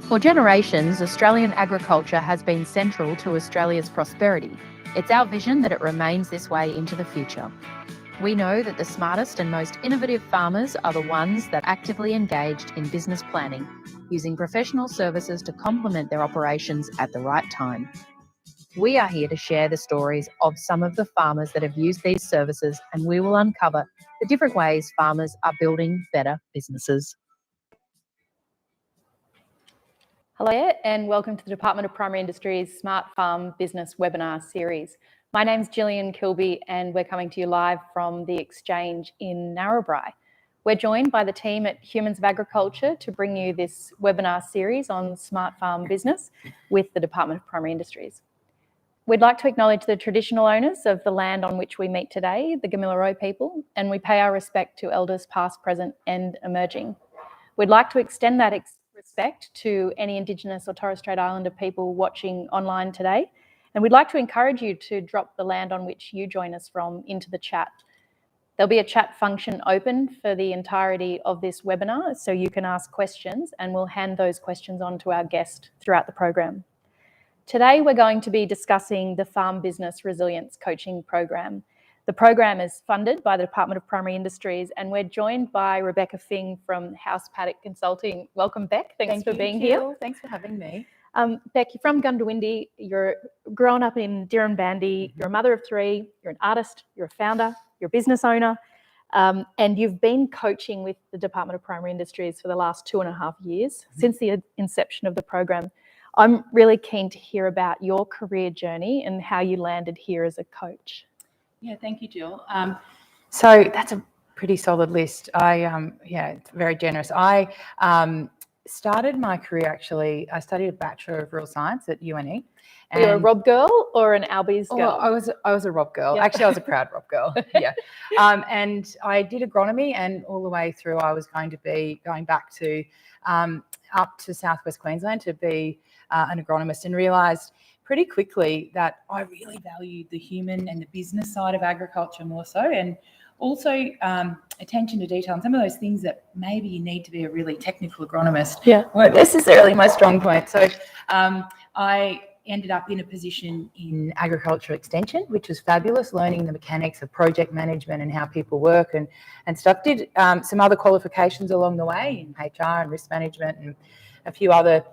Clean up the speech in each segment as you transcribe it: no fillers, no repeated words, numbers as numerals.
For generations, Australian agriculture has been central to Australia's prosperity. It's our vision that it remains this way into the future. We know that the smartest and most innovative farmers are the ones that are actively engaged in business planning, using professional services to complement their operations at the right time. We are here to share the stories of some of the farmers that have used these services, and we will uncover the different ways farmers are building better businesses. Hello and welcome to the Department of Primary Industries Smart Farm Business Webinar Series. My name's Gillian Kilby and we're coming to you live from the Exchange in Narrabri. We're joined by the team at Humans of Agriculture to bring you this webinar series on smart farm business with the Department of Primary Industries. We'd like to acknowledge the traditional owners of the land on which we meet today, the Gamilaroi people, and we pay our respect to elders past, present and emerging. We'd like to extend that respect to any Indigenous or Torres Strait Islander people watching online today. And we'd like to encourage you to drop the land on which you join us from into the chat. There'll be a chat function open for the entirety of this webinar, so you can ask questions and we'll hand those questions on to our guest throughout the program. Today, we're going to be discussing the Farm Business Resilience Coaching Program. The program is funded by the Department of Primary Industries and we're joined by Rebecca Fing from Paddock Consulting. Welcome, Beck. Thanks for being here. Thanks for having me. Beck, you're from Gundawindi. You're grown up in Dirranbandi. You're a mother of three. You're an artist. You're a founder. You're a business owner. And you've been coaching with the Department of Primary Industries for the last 2.5 years, since the inception of the program. I'm really keen to hear about your career journey and how you landed here as a coach. Yeah, thank you, Jill. So that's a pretty solid list. It's very generous. I started my career actually. I studied a Bachelor of Rural Science at UNE. Were you a Rob girl or an Albies girl? I was a Rob girl. Yep. Actually, I was a proud Rob girl. Yeah. And I did agronomy, and all the way through, I was going to be going back to up to Southwest Queensland to be an agronomist, and realised pretty quickly that I really valued the human and the business side of agriculture more so, and also attention to detail and some of those things that maybe you need to be a really technical agronomist weren't necessarily my strong point. So I ended up in a position in agriculture extension, which was fabulous, learning the mechanics of project management and how people work and stuff. Did some other qualifications along the way in HR and risk management and a few other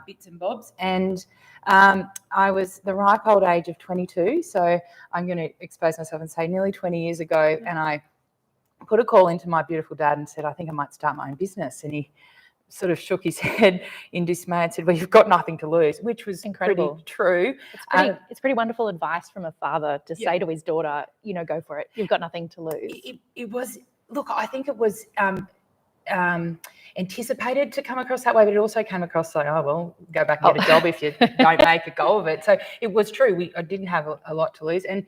bits and bobs. And I was the ripe old age of 22, so I'm going to expose myself and say nearly 20 years ago, and I put a call into my beautiful dad and said, I think I might start my own business. And he sort of shook his head in dismay and said, well, you've got nothing to lose, which was incredible. Pretty true. It's pretty wonderful advice from a father to say to his daughter, go for it. You've got nothing to lose. It was, look, I think it was anticipated to come across that way, but it also came across like, oh, well, go back and get a job if you don't make a go of it. So it was true. I didn't have a lot to lose. And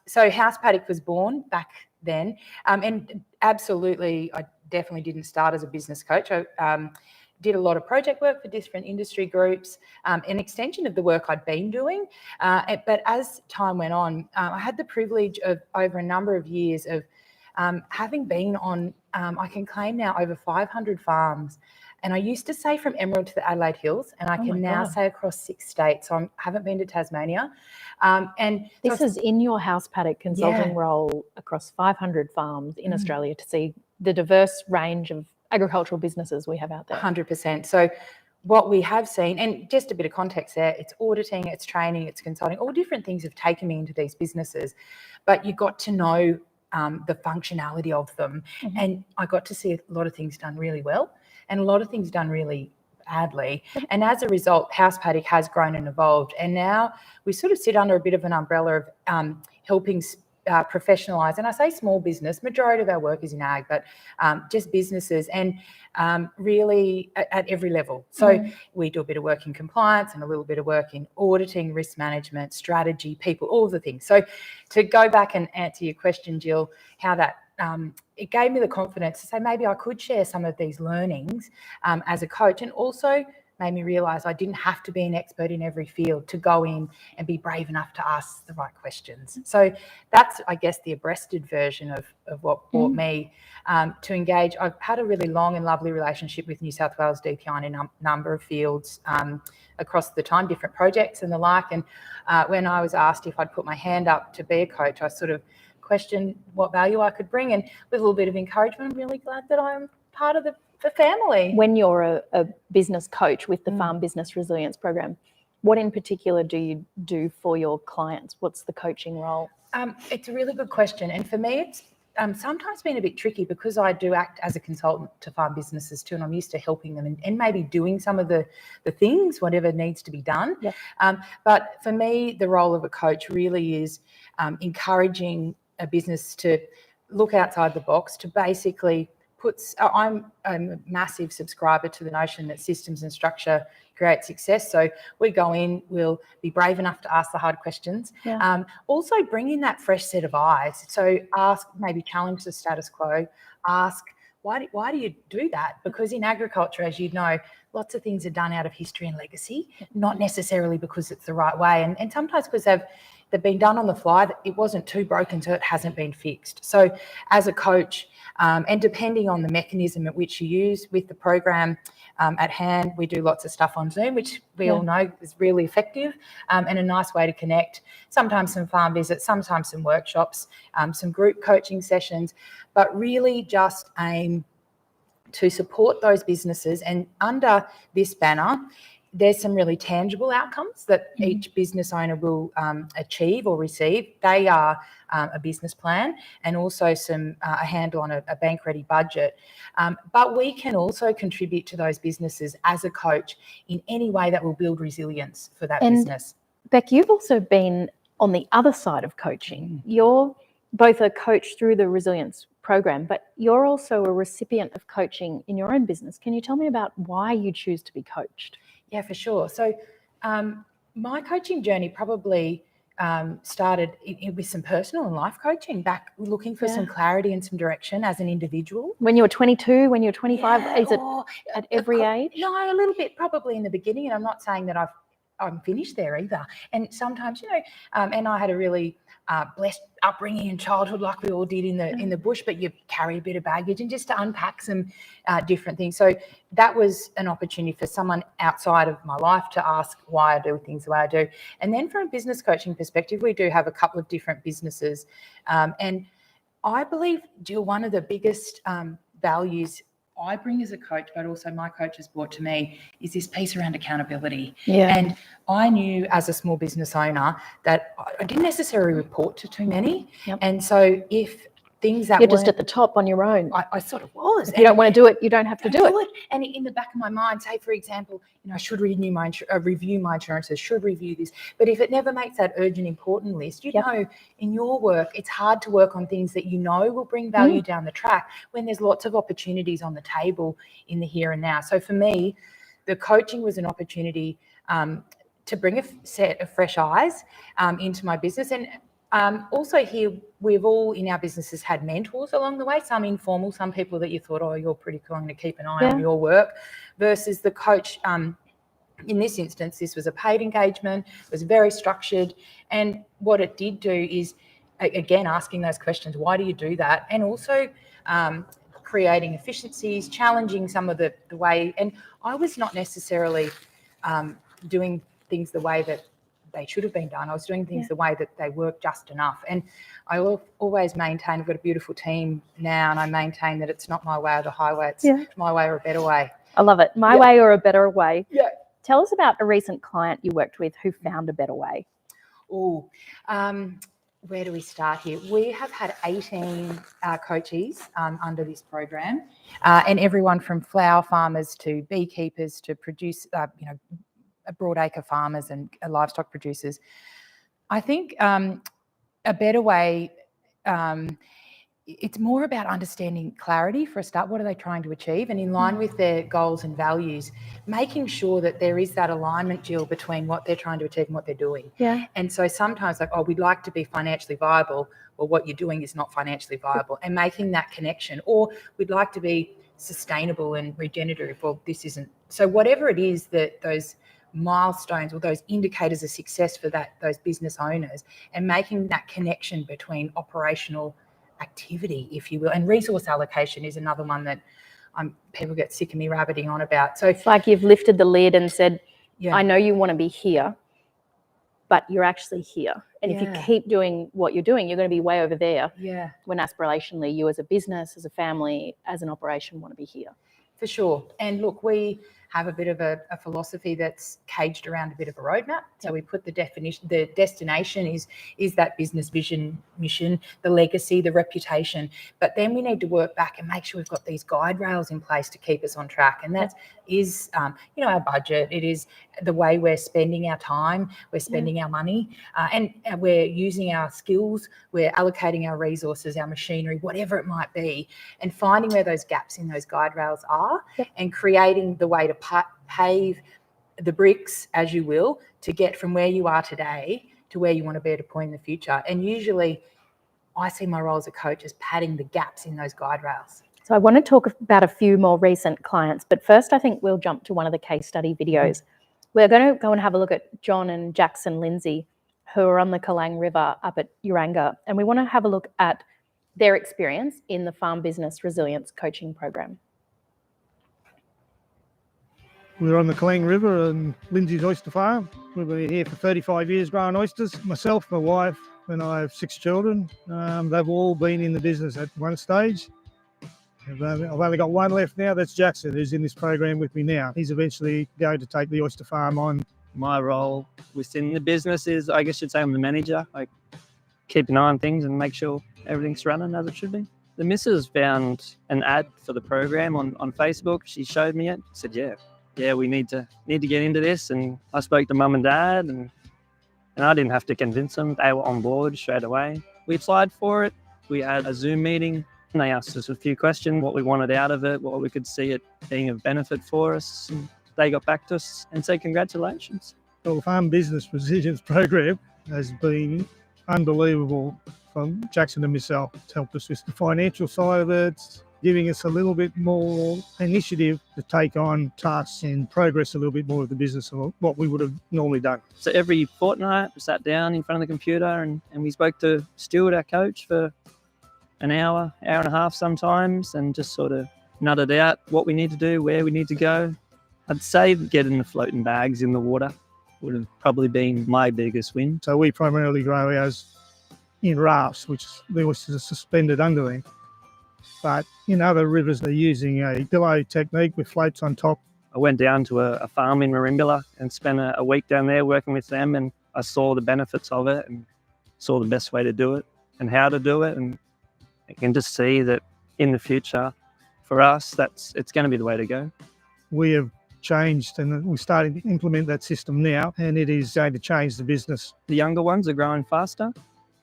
so Paddock was born back then. And absolutely, I definitely didn't start as a business coach. I did a lot of project work for different industry groups, an extension of the work I'd been doing. But as time went on, I had the privilege of over a number of years of having been on, I can claim now, over 500 farms. And I used to say from Emerald to the Adelaide Hills, and I can now say across 6 states. So I haven't been to Tasmania. And this is in your Paddock consulting role across 500 farms in Australia to see the diverse range of agricultural businesses we have out there. 100%. So what we have seen, and just a bit of context there, it's auditing, it's training, it's consulting, all different things have taken me into these businesses. But you got to know the functionality of them. Mm-hmm. And I got to see a lot of things done really well and a lot of things done really badly. And as a result, Paddock has grown and evolved. And now we sort of sit under a bit of an umbrella of helping professionalise. And I say small business, majority of our work is in ag, but just businesses and really at every level. So we do a bit of work in compliance and a little bit of work in auditing, risk management, strategy, people, all of the things. So to go back and answer your question, Jill, how that it gave me the confidence to say maybe I could share some of these learnings as a coach, and also made me realise I didn't have to be an expert in every field to go in and be brave enough to ask the right questions. So that's, I guess, the abreasted version of what brought me to engage. I've had a really long and lovely relationship with New South Wales DPI in a number of fields across the time, different projects and the like. And when I was asked if I'd put my hand up to be a coach, I sort of questioned what value I could bring. And with a little bit of encouragement, I'm really glad that I'm part of the family. When you're a business coach with the Farm Business Resilience Program, what in particular do you do for your clients? What's the coaching role? It's a really good question. And for me, it's sometimes been a bit tricky because I do act as a consultant to farm businesses too, and I'm used to helping them and maybe doing some of the things, whatever needs to be done. Yep. But for me, the role of a coach really is encouraging a business to look outside the box, to basically I'm a massive subscriber to the notion that systems and structure create success. So we go in, we'll be brave enough to ask the hard questions. Yeah. Also bring in that fresh set of eyes. So ask, maybe challenge the status quo, ask, why do you do that? Because in agriculture, as you know, lots of things are done out of history and legacy, not necessarily because it's the right way. And sometimes because they've been done on the fly, it wasn't too broken, so it hasn't been fixed. So as a coach, and depending on the mechanism at which you use with the program at hand, we do lots of stuff on Zoom, which we all know is really effective and a nice way to connect. Sometimes some farm visits, sometimes some workshops, some group coaching sessions, but really just aim to support those businesses. And under this banner, there's some really tangible outcomes that each business owner will achieve or receive. They are a business plan and also a handle on a bank-ready budget. But we can also contribute to those businesses as a coach in any way that will build resilience for that business. Beck, you've also been on the other side of coaching. You're both a coach through the Resilience Program, but you're also a recipient of coaching in your own business. Can you tell me about why you choose to be coached? Yeah, for sure. So my coaching journey probably started with some personal and life coaching, back looking for some clarity and some direction as an individual. When you were 22, when you were 25, is it at every age? No, a little bit probably in the beginning, and I'm not saying that I'm finished there either. And sometimes, and I had a really blessed upbringing in childhood, like we all did in the bush, but you carry a bit of baggage, and just to unpack some different things. So that was an opportunity for someone outside of my life to ask why I do things the way I do. And then from a business coaching perspective, we do have a couple of different businesses. And I believe, Jill, one of the biggest values I bring as a coach, but also my coach has brought to me, is this piece around accountability. Yeah. And I knew as a small business owner that I didn't necessarily report to too many. Yep. And so if things that you're just at the top on your own. I sort of was. If you don't want to do it, you don't have to do it. And in the back of my mind, say, for example, I should review my insurances, should review this. But if it never makes that urgent important list, you know, in your work, it's hard to work on things that you know will bring value down the track when there's lots of opportunities on the table in the here and now. So for me, the coaching was an opportunity to bring a set of fresh eyes into my business. And also here, we've all in our businesses had mentors along the way, some informal, some people that you thought, oh, you're pretty cool, I'm going to keep an eye on your work, versus the coach. In this instance, this was a paid engagement, it was very structured. And what it did do is, again, asking those questions, why do you do that? And also creating efficiencies, challenging some of the way. And I was not necessarily doing things the way that they should have been done. I was doing things the way that they work just enough. And I always maintain, I've got a beautiful team now, and I maintain that it's not my way or the highway, it's my way or a better way. I love it. My way or a better way. Yeah. Tell us about a recent client you worked with who found a better way. Oh, where do we start here? We have had 18 coachees under this program, and everyone from flower farmers to beekeepers to produce, broadacre farmers and livestock producers. I think a better way, it's more about understanding clarity for a start. What are they trying to achieve? And in line with their goals and values, making sure that there is that alignment, Jill, between what they're trying to achieve and what they're doing. Yeah. And so sometimes we'd like to be financially viable. Well, what you're doing is not financially viable, and making that connection. Or we'd like to be sustainable and regenerative. Well, this isn't. So whatever it is that those milestones or those indicators of success for those business owners, and making that connection between operational activity, if you will, and resource allocation is another one that people get sick of me rabbiting on about. So it's like you've lifted the lid and said, yeah, I know you want to be here, but you're actually here. And if you keep doing what you're doing, you're going to be way over there. Yeah. When aspirationally, you as a business, as a family, as an operation want to be here. For sure. And look, we have a bit of a philosophy that's caged around a bit of a roadmap. So we put the destination is that business vision, mission, the legacy, the reputation. But then we need to work back and make sure we've got these guide rails in place to keep us on track. And that is, our budget. It is the way we're spending our time, we're spending our money, and we're using our skills, we're allocating our resources, our machinery, whatever it might be, and finding where those gaps in those guide rails are, and creating the way to pave the bricks, as you will, to get from where you are today to where you want to be at a point in the future. And usually I see my role as a coach as padding the gaps in those guide rails. So I want to talk about a few more recent clients, but first I think we'll jump to one of the case study videos. We're going to go and have a look at John and Jackson Lindsay, who are on the Kalang River up at Uranga, and we want to have a look at their experience in the Farm Business Resilience Coaching Program. We're on the Kalang River and Lindsay's Oyster Farm. We've been here for 35 years growing oysters. Myself, my wife, and I have 6 children. They've all been in the business at one stage. I've only got one left now. That's Jackson, who's in this program with me now. He's eventually going to take the oyster farm on. My role within the business is, I guess you'd say, I'm the manager. I keep an eye on things and make sure everything's running as it should be. The missus found an ad for the program on Facebook. She showed me it. Said, yeah, we need to get into this. And I spoke to mum and dad, and I didn't have to convince them. They were on board straight away. We applied for it. We had a Zoom meeting, and they asked us a few questions, what we wanted out of it, what we could see it being of benefit for us. And they got back to us and said, congratulations. Well, the Farm Business Resilience Program has been unbelievable from Jackson and myself. It's helped us with the financial side of it, giving us a little bit more initiative to take on tasks and progress a little bit more of the business of what we would have normally done. So every fortnight we sat down in front of the computer and we spoke to Stuart, our coach, for an hour and a half sometimes, and just sort of nutted out what we need to do, where we need to go. I'd say getting the floating bags in the water would have probably been my biggest win. So we primarily grow ours in rafts, which the oysters are suspended under them. But in other rivers, they're using a billow technique with floats on top. I went down to a farm in Merimbula and spent a week down there working with them, and I saw the benefits of it and saw the best way to do it and how to do it. And I can just see that in the future, for us, it's going to be the way to go. We have changed and we're starting to implement that system now, and it is going to change the business. The younger ones are growing faster.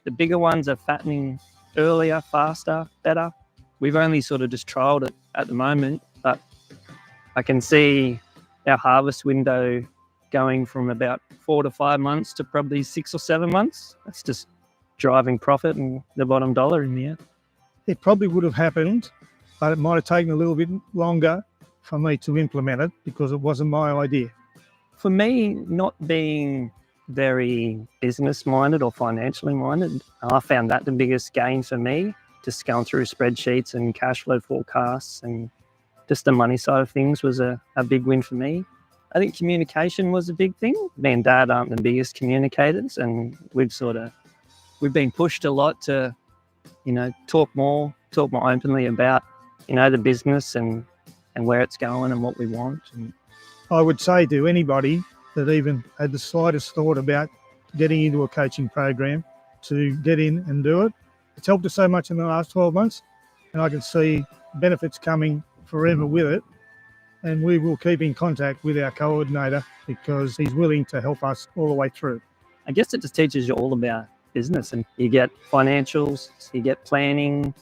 The bigger ones are fattening earlier, faster, better. We've only sort of just trialled it at the moment, but I can see our harvest window going from about 4 to 5 months to probably 6 or 7 months. That's just driving profit and the bottom dollar in the end. It probably would have happened, but it might have taken a little bit longer for me to implement it because it wasn't my idea. For me, not being very business minded or financially minded, I found that the biggest gain for me. Just going through spreadsheets and cash flow forecasts and just the money side of things was a big win for me. I think communication was a big thing. Me and Dad aren't the biggest communicators, and we've been pushed a lot to, talk more openly about, the business and where it's going and what we want. And I would say to anybody that even had the slightest thought about getting into a coaching program to get in and do it. It's helped us so much in the last 12 months, and I can see benefits coming forever with it. And we will keep in contact with our coordinator because he's willing to help us all the way through. I guess it just teaches you all about business, and you get financials, you get planning.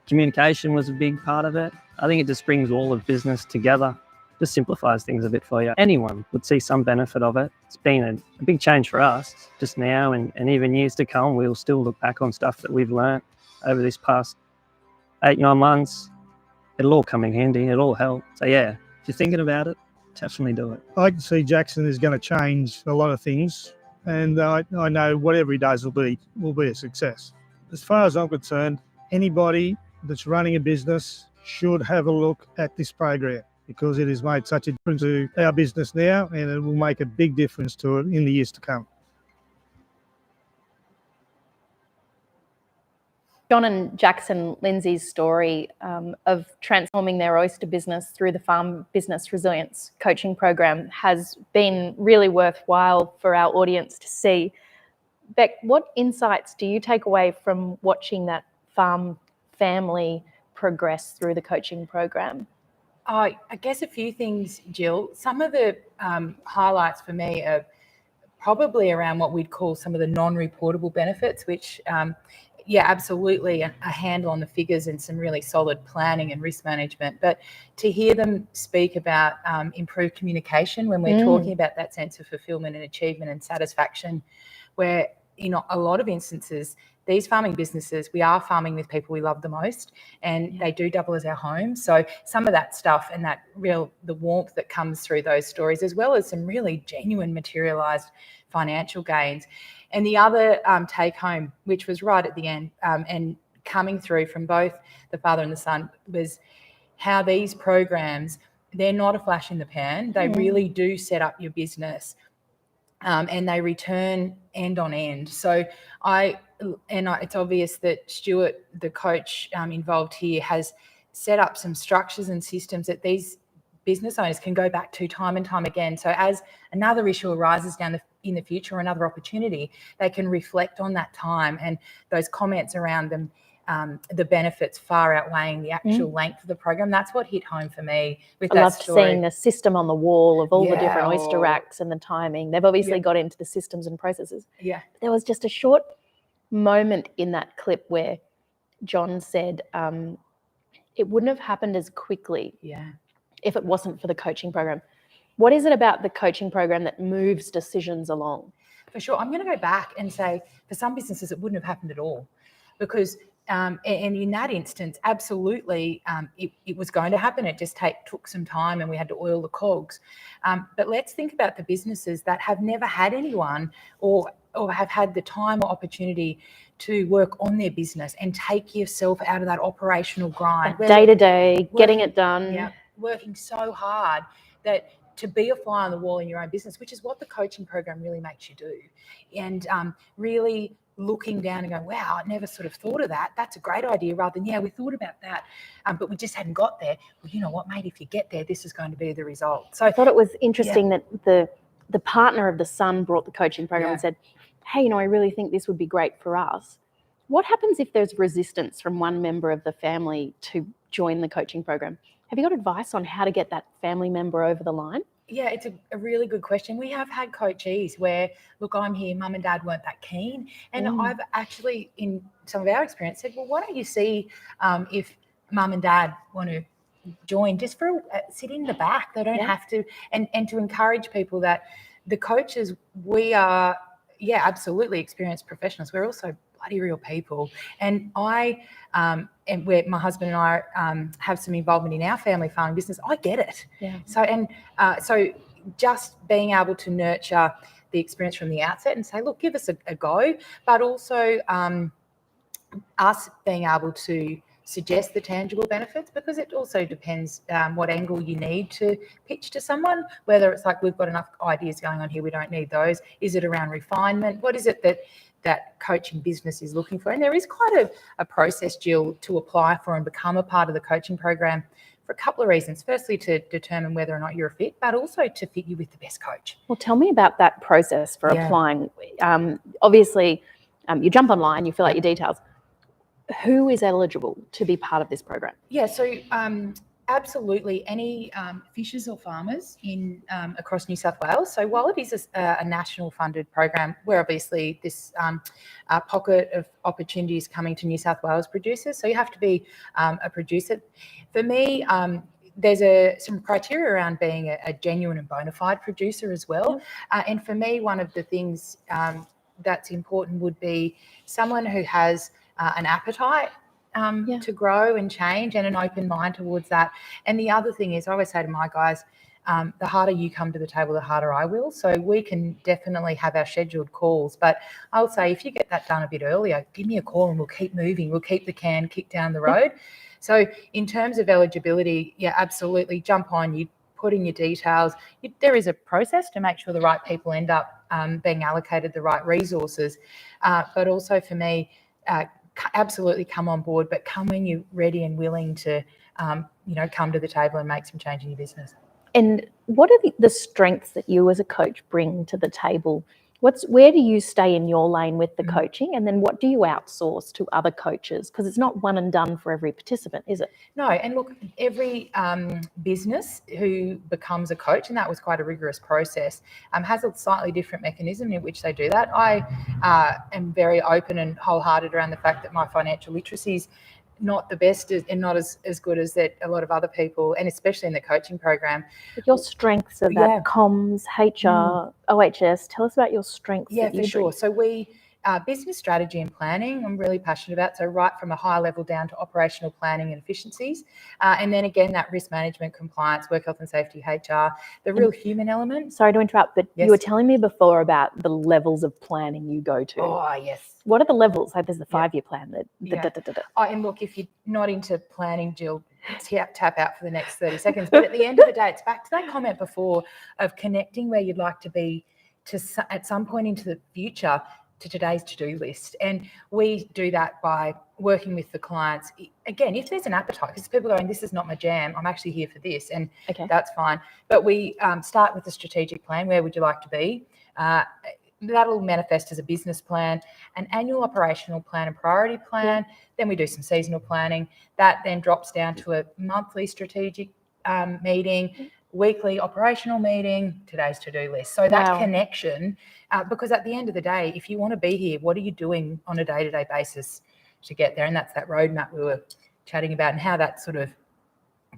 Communication was a big part of it. I think it just brings all of business together, just simplifies things a bit for you. Anyone would see some benefit of it. It's been a big change for us just now, and even years to come. We'll still look back on stuff that we've learnt over this past 8-9 months it'll all come in handy. It'll all help. So yeah, if you're thinking about it, definitely do it. I can see Jackson is going to change a lot of things, and I know whatever he does will be a success. As far as I'm concerned, anybody that's running a business should have a look at this program, because it has made such a difference to our business now, and it will make a big difference to it in the years to come. John and Jackson Lindsay's story of transforming their oyster business through the Farm Business Resilience Coaching Program has been really worthwhile for our audience to see. Beck, what insights do you take away from watching that farm family progress through the coaching program? I guess a few things, Jill. Some of the highlights for me are probably around what we'd call some of the non-reportable benefits, which absolutely a handle on the figures and some really solid planning and risk management. But to hear them speak about improved communication when we're talking about that sense of fulfillment and achievement and satisfaction, where in a lot of instances, these farming businesses, we are farming with people we love the most, and they do double as our home. So some of that stuff and the warmth that comes through those stories, as well as some really genuine materialised financial gains. And the other take home, which was right at the end and coming through from both the father and the son, was how these programs, they're not a flash in the pan. They really do set up your business and they return end on end. So it's obvious that Stuart, the coach involved here, has set up some structures and systems that these business owners can go back to time and time again. So as another issue arises in the future, or another opportunity, they can reflect on that time and those comments around them, the benefits far outweighing the actual length of the program. That's what hit home for me with that story. I loved seeing the system on the wall of all the different oyster racks and the timing. They've obviously got into the systems and processes. Yeah. There was just a short moment in that clip where John said it wouldn't have happened as quickly if it wasn't for the coaching program. What is it about the coaching program that moves decisions along? For sure. I'm going to go back and say for some businesses it wouldn't have happened at all, because and in that instance, absolutely, it was going to happen. It just took some time, and we had to oil the cogs. But let's think about the businesses that have never had anyone or have had the time or opportunity to work on their business and take yourself out of that operational grind. Day to day, getting it done. Yeah, working so hard that to be a fly on the wall in your own business, which is what the coaching program really makes you do. And really looking down and going, wow, I never sort of thought of that. That's a great idea, rather than, we thought about that, but we just hadn't got there. Well, you know what, mate, if you get there, this is going to be the result. So I thought it was interesting that the partner of the son brought the coaching program and said, hey, I really think this would be great for us. What happens if there's resistance from one member of the family to join the coaching program? Have you got advice on how to get that family member over the line? Yeah, it's a really good question. We have had coachees where, look, I'm here, mum and dad weren't that keen. And I've actually, in some of our experience, said, well, why don't you see if mum and dad want to join, just for sit in the back. They don't have to. And to encourage people that the coaches, we are, absolutely experienced professionals. We're also bloody real people. And and where my husband and I have some involvement in our family farming business, I get it. Yeah. So just being able to nurture the experience from the outset and say, look, give us a go, but also us being able to suggest the tangible benefits, because it also depends what angle you need to pitch to someone, whether it's like, we've got enough ideas going on here, we don't need those. Is it around refinement? What is it that coaching business is looking for? And there is quite a process, Jill, to apply for and become a part of the coaching program for a couple of reasons. Firstly, to determine whether or not you're a fit, but also to fit you with the best coach. Well, tell me about that process for applying. Obviously, you jump online, you fill out your details. Who is eligible to be part of this program? Yeah, so absolutely any fishers or farmers in across New South Wales. So while it is a national funded program, where obviously this pocket of opportunity is coming to New South Wales producers, so you have to be a producer. For me, there's some criteria around being a genuine and bona fide producer as well. And for me, one of the things that's important would be someone who has an appetite to grow and change, and an open mind towards that. And the other thing is, I always say to my guys, the harder you come to the table, the harder I will. So we can definitely have our scheduled calls, but I'll say if you get that done a bit earlier, give me a call and we'll keep moving. We'll keep the can kicked down the road. So in terms of eligibility, yeah, absolutely. Jump on, you put in your details. There is a process to make sure the right people end up being allocated the right resources. But also for me, absolutely come on board, but come when you're ready and willing to, come to the table and make some change in your business. And what are the strengths that you as a coach bring to the table? Where do you stay in your lane with the coaching, and then what do you outsource to other coaches? Because it's not one and done for every participant, is it? No, and look, every business who becomes a coach, and that was quite a rigorous process, has a slightly different mechanism in which they do that. I am very open and wholehearted around the fact that my financial literacy is not the best and not as good as that a lot of other people, and especially in the coaching program. But your strengths are that comms, HR, OHS. Tell us about your strengths. Yeah, for sure. So we business strategy and planning, I'm really passionate about. So right from a high level down to operational planning and efficiencies. And then again, that risk management, compliance, work health and safety, HR, the real human element. Sorry to interrupt, but you were telling me before about the levels of planning you go to. Oh, yes. What are the levels? Like there's the 5-year plan. And look, if you're not into planning, Jill, tap out for the next 30 seconds. But at the end of the day, it's back to that comment before of connecting where you'd like to be at some point into the future to today's to-do list. And we do that by working with the clients. Again, if there's an appetite, because people are going, this is not my jam, I'm actually here for this, and that's fine. But we start with a strategic plan. Where would you like to be? That'll manifest as a business plan, an annual operational plan and priority plan. Then we do some seasonal planning. That then drops down to a monthly strategic meeting, weekly operational meeting, today's to-do list. So that connection, because at the end of the day, if you want to be here, what are you doing on a day-to-day basis to get there? And that's that roadmap we were chatting about, and how that sort of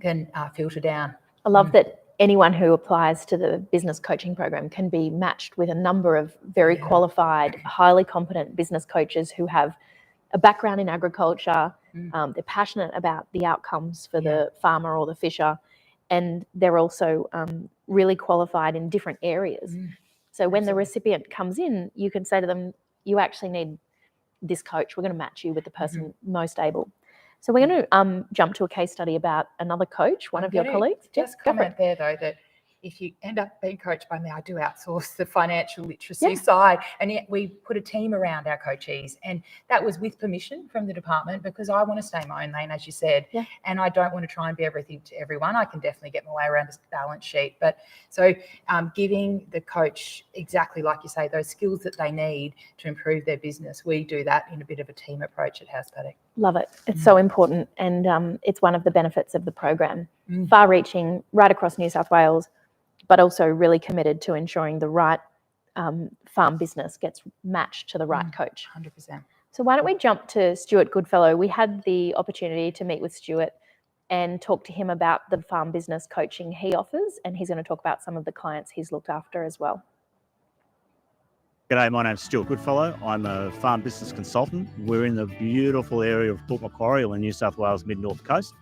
can filter down. I love that anyone who applies to the business coaching program can be matched with a number of very qualified, highly competent business coaches who have a background in agriculture. They're passionate about the outcomes for the farmer or the fisher, and they're also really qualified in different areas. So when the recipient comes in, you can say to them, you actually need this coach. We're going to match you with the person most able. So we're going to jump to a case study about another coach, one of your colleagues. Just comment there, though, that if you end up being coached by me, I do outsource the financial literacy side, and yet we put a team around our coachees, and that was with permission from the department, because I want to stay in my own lane, as you said, and I don't want to try and be everything to everyone. I can definitely get my way around a balance sheet, but so giving the coach, exactly like you say, those skills that they need to improve their business, we do that in a bit of a team approach at House Paddock. Love it. It's so important, and it's one of the benefits of the program. Far-reaching, right across New South Wales, but also really committed to ensuring the right farm business gets matched to the right coach. 100%. So why don't we jump to Stuart Goodfellow? We had the opportunity to meet with Stuart and talk to him about the farm business coaching he offers, and he's going to talk about some of the clients he's looked after as well. G'day, my name's Stuart Goodfellow. I'm a farm business consultant. We're in the beautiful area of Port Macquarie on the New South Wales mid-north coast.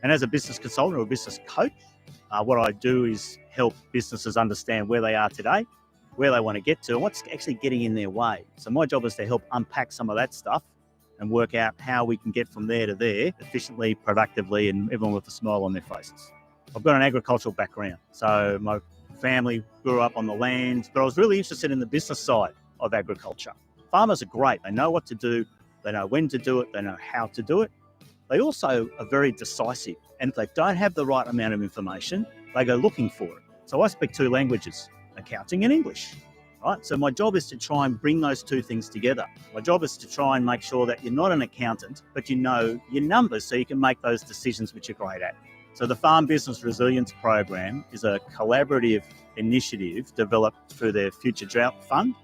And as a business consultant or a business coach, what I do is help businesses understand where they are today, where they want to get to, and what's actually getting in their way. So my job is to help unpack some of that stuff and work out how we can get from there to there efficiently, productively, and everyone with a smile on their faces. I've got an agricultural background, so my family grew up on the land, but I was really interested in the business side of agriculture. Farmers are great. They know what to do. They know when to do it. They know how to do it. They also are very decisive, and if they don't have the right amount of information, they go looking for it. So I speak 2 languages, accounting and English, right? So my job is to try and bring those 2 things together. My job is to try and make sure that you're not an accountant, but you know your numbers so you can make those decisions which you're great at. So the Farm Business Resilience Program is a collaborative initiative developed through their Future Drought Fund,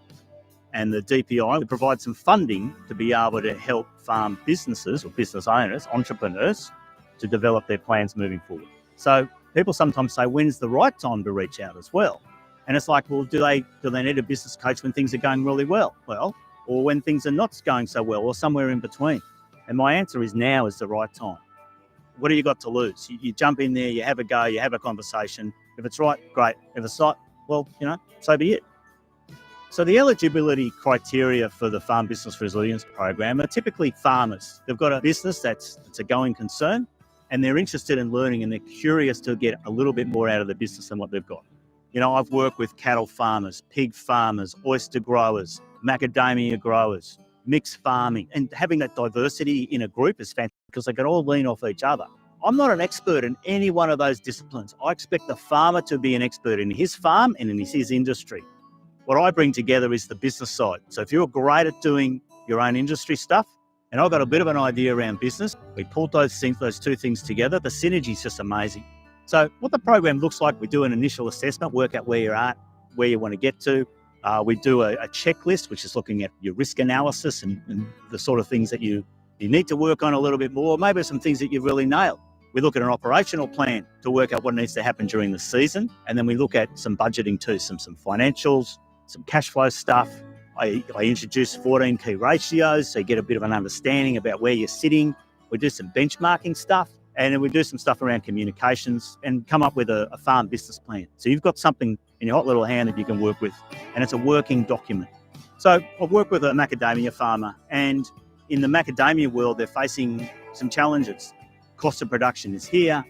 and the DPI provides some funding to be able to help farm businesses or business owners, entrepreneurs, to develop their plans moving forward. So people sometimes say, when's the right time to reach out as well? And it's like, well, do they need a business coach when things are going really well? Well, or when things are not going so well, or somewhere in between? And my answer is now is the right time. What do you got to lose? You jump in there, you have a go, you have a conversation. If it's right, great. If it's not, well, so be it. So the eligibility criteria for the Farm Business Resilience Program are typically farmers. They've got a business that's a going concern, and they're interested in learning, and they're curious to get a little bit more out of the business than what they've got. I've worked with cattle farmers, pig farmers, oyster growers, macadamia growers, mixed farming, and having that diversity in a group is fantastic because they can all lean off each other. I'm not an expert in any one of those disciplines. I expect the farmer to be an expert in his farm and in his industry. What I bring together is the business side. So if you're great at doing your own industry stuff, and I've got a bit of an idea around business, we pulled those two things together. The synergy is just amazing. So what the program looks like, we do an initial assessment, work out where you're at, where you want to get to. We do a checklist, which is looking at your risk analysis and the sort of things that you need to work on a little bit more, maybe some things that you really nailed. We look at an operational plan to work out what needs to happen during the season. And then we look at some budgeting too, some financials, some cash flow stuff. I introduce 14 key ratios, so you get a bit of an understanding about where you're sitting. We do some benchmarking stuff, and then we do some stuff around communications and come up with a farm business plan. So you've got something in your hot little hand that you can work with, and it's a working document. So I've worked with a macadamia farmer, and in the macadamia world, they're facing some challenges. Cost of production is here.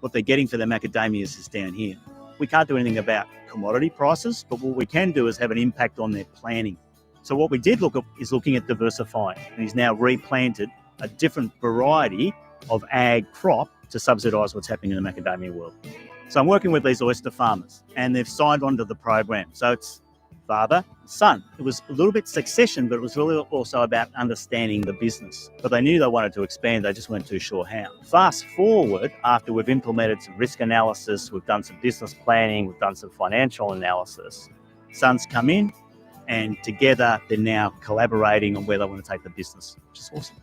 What they're getting for their macadamias is down here. We can't do anything about commodity prices, but what we can do is have an impact on their planning. So what we did look at is looking at diversifying, and he's now replanted a different variety of ag crop to subsidise what's happening in the macadamia world. So I'm working with these oyster farmers, and they've signed on to the program. So it's father, son. It was a little bit succession, but it was really also about understanding the business. But they knew they wanted to expand, they just weren't too sure how. Fast forward, after we've implemented some risk analysis, we've done some business planning, we've done some financial analysis, son's come in, and together they're now collaborating on where they want to take the business, which is awesome.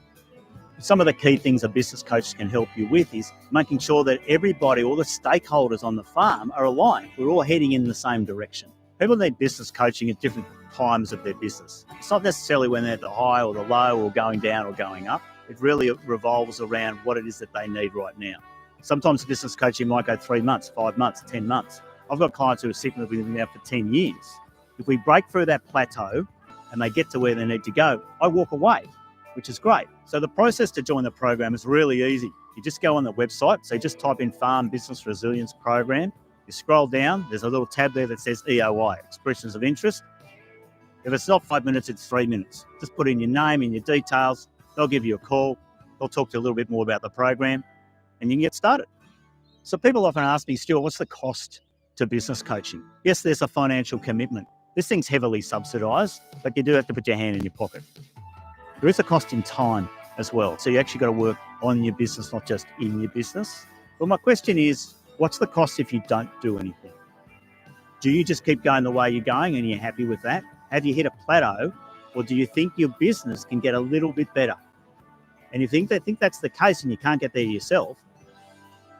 Some of the key things a business coach can help you with is making sure that everybody, all the stakeholders on the farm are aligned. We're all heading in the same direction. People need business coaching at different times of their business. It's not necessarily when they're at the high or the low or going down or going up. It really revolves around what it is that they need right now. Sometimes business coaching might go 3 months, 5 months, 10 months. I've got clients who are sitting with me now for 10 years. If we break through that plateau and they get to where they need to go, I walk away, which is great. So the process to join the program is really easy. You just go on the website. So you just type in Farm Business Resilience Program. You scroll down, there's a little tab there that says EOI, Expressions of Interest. If it's not 5 minutes, it's 3 minutes. Just put in your name and your details. They'll give you a call. They'll talk to you a little bit more about the program, and you can get started. So people often ask me, Stuart, what's the cost to business coaching? Yes, there's a financial commitment. This thing's heavily subsidised, but you do have to put your hand in your pocket. There is a cost in time as well. So you actually got to work on your business, not just in your business. But my question is, what's the cost if you don't do anything? Do you just keep going the way you're going and you're happy with that? Have you hit a plateau, or do you think your business can get a little bit better? And if you think that's the case and you can't get there yourself,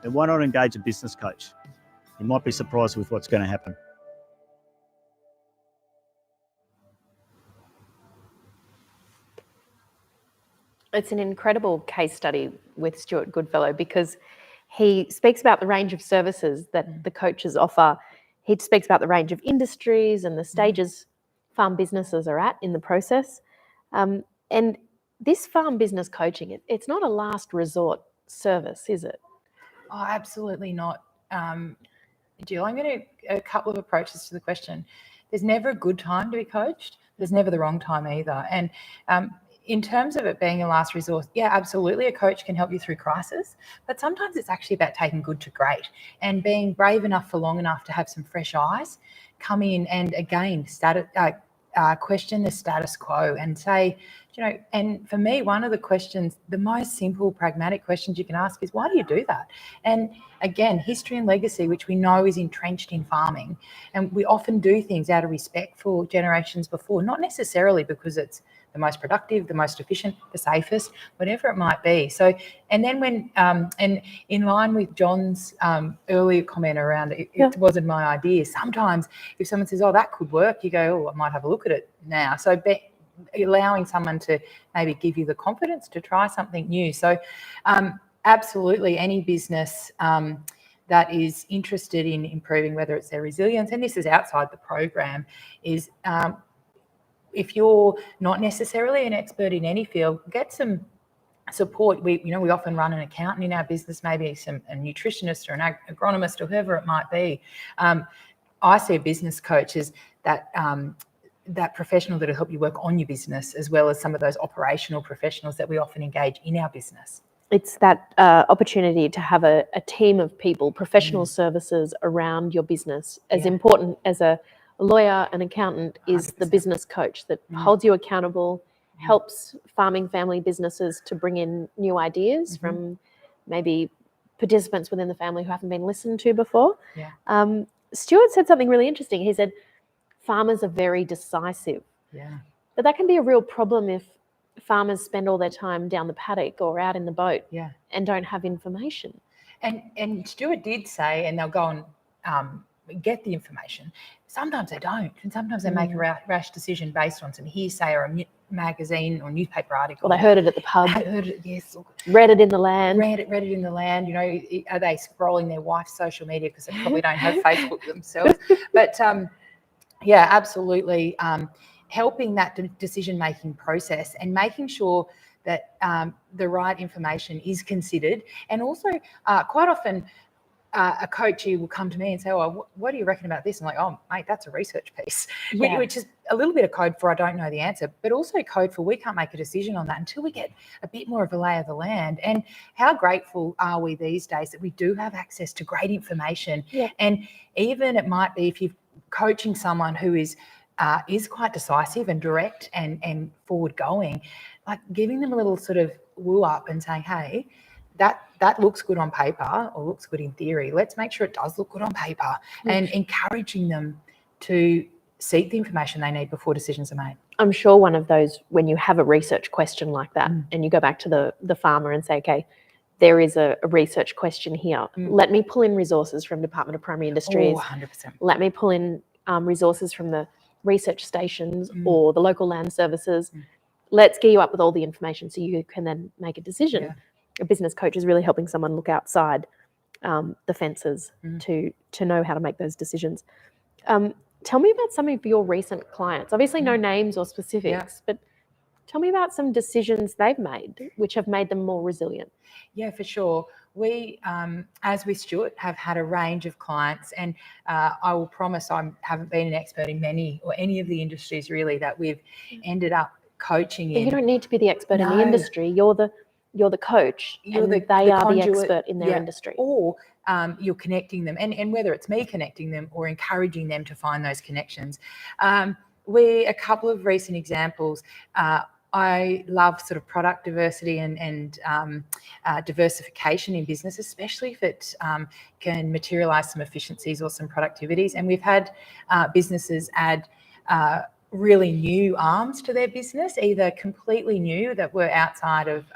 then why not engage a business coach? You might be surprised with what's going to happen. It's an incredible case study with Stuart Goodfellow because he speaks about the range of services that the coaches offer. He speaks about the range of industries and the stages farm businesses are at in the process. And this farm business coaching, it's not a last resort service, is it? Oh, absolutely not. Jill, I'm going to a couple of approaches to the question. There's never a good time to be coached. There's never the wrong time either. And in terms of it being a last resort, yeah, absolutely, a coach can help you through crisis, but sometimes it's actually about taking good to great and being brave enough for long enough to have some fresh eyes come in and again question the status quo and say, and for me, one of the questions, the most simple, pragmatic questions you can ask is, why do you do that? And again, history and legacy, which we know is entrenched in farming, and we often do things out of respect for generations before, not necessarily because it's the most productive, the most efficient, the safest, whatever it might be. So, and then when, and in line with John's earlier comment around it wasn't my idea, sometimes if someone says, oh, that could work, you go, oh, I might have a look at it now. So allowing someone to maybe give you the confidence to try something new. So absolutely any business that is interested in improving, whether it's their resilience, and this is outside the program, is if you're not necessarily an expert in any field, get some support. We often run an accountant in our business, maybe a nutritionist or an agronomist or whoever it might be. I see a business coach as that professional that'll help you work on your business, as well as some of those operational professionals that we often engage in our business. It's that opportunity to have a team of people, professional services around your business. As important as a lawyer, an accountant, is 100%. the business coach that holds you accountable, helps farming family businesses to bring in new ideas from maybe participants within the family who haven't been listened to before. Yeah. Stuart said something really interesting. He said, farmers are very decisive. Yeah. But that can be a real problem if farmers spend all their time down the paddock or out in the boat and don't have information. And Stuart did say, and they'll go and get the information. Sometimes they don't, and sometimes they make a rash decision based on some hearsay or a magazine or newspaper article. Or they heard it at the pub. Heard it, yes. Read it in the land. Read it in the land. You know, are they scrolling their wife's social media because they probably don't have Facebook themselves? But yeah, absolutely. Helping that decision-making process and making sure that the right information is considered. And also quite often a coachee will come to me and say, oh, what do you reckon about this? I'm like, oh, mate, that's a research piece, which is a little bit of code for I don't know the answer, but also code for we can't make a decision on that until we get a bit more of a lay of the land. And how grateful are we these days that we do have access to great information? Yeah. And even it might be if you're coaching someone who is quite decisive and direct and forward going, like giving them a little sort of woo up and saying, hey, that looks good on paper or looks good in theory. Let's make sure it does look good on paper, and encouraging them to seek the information they need before decisions are made. I'm sure one of those, when you have a research question like that and you go back to the farmer and say, okay, there is a research question here. Let me pull in resources from Department of Primary Industries. Oh, 100%. Let me pull in resources from the research stations or the local land services. Let's gear you up with all the information so you can then make a decision. Yeah. A business coach is really helping someone look outside the fences to know how to make those decisions. Tell me about some of your recent clients. Obviously no names or specifics, but tell me about some decisions they've made which have made them more resilient. Yeah, for sure. We, as with Stuart, have had a range of clients, and I will promise I haven't been an expert in many or any of the industries really that we've ended up coaching in. You don't need to be the expert in the industry. You're the coach, they are the expert in their industry. Or you're connecting them, and whether it's me connecting them or encouraging them to find those connections. A couple of recent examples. I love sort of product diversity and diversification in business, especially if it can materialise some efficiencies or some productivities. And we've had businesses add really new arms to their business, either completely new that were outside of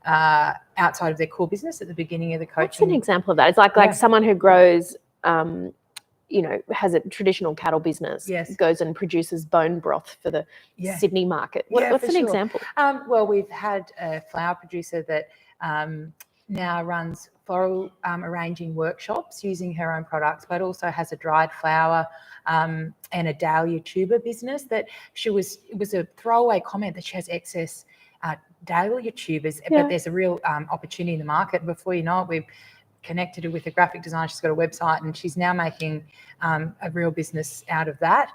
their core business at the beginning of the coaching. What's an example of that? It's like someone who grows, has a traditional cattle business, goes and produces bone broth for the Sydney market. What's an example? Well, we've had a flower producer that now runs floral arranging workshops using her own products, but also has a dried flower and a dahlia tuber business that it was a throwaway comment that she has excess dahlia tubers, but there's a real opportunity in the market. Before you know it, we've connected her with a graphic designer. She's got a website and she's now making a real business out of that.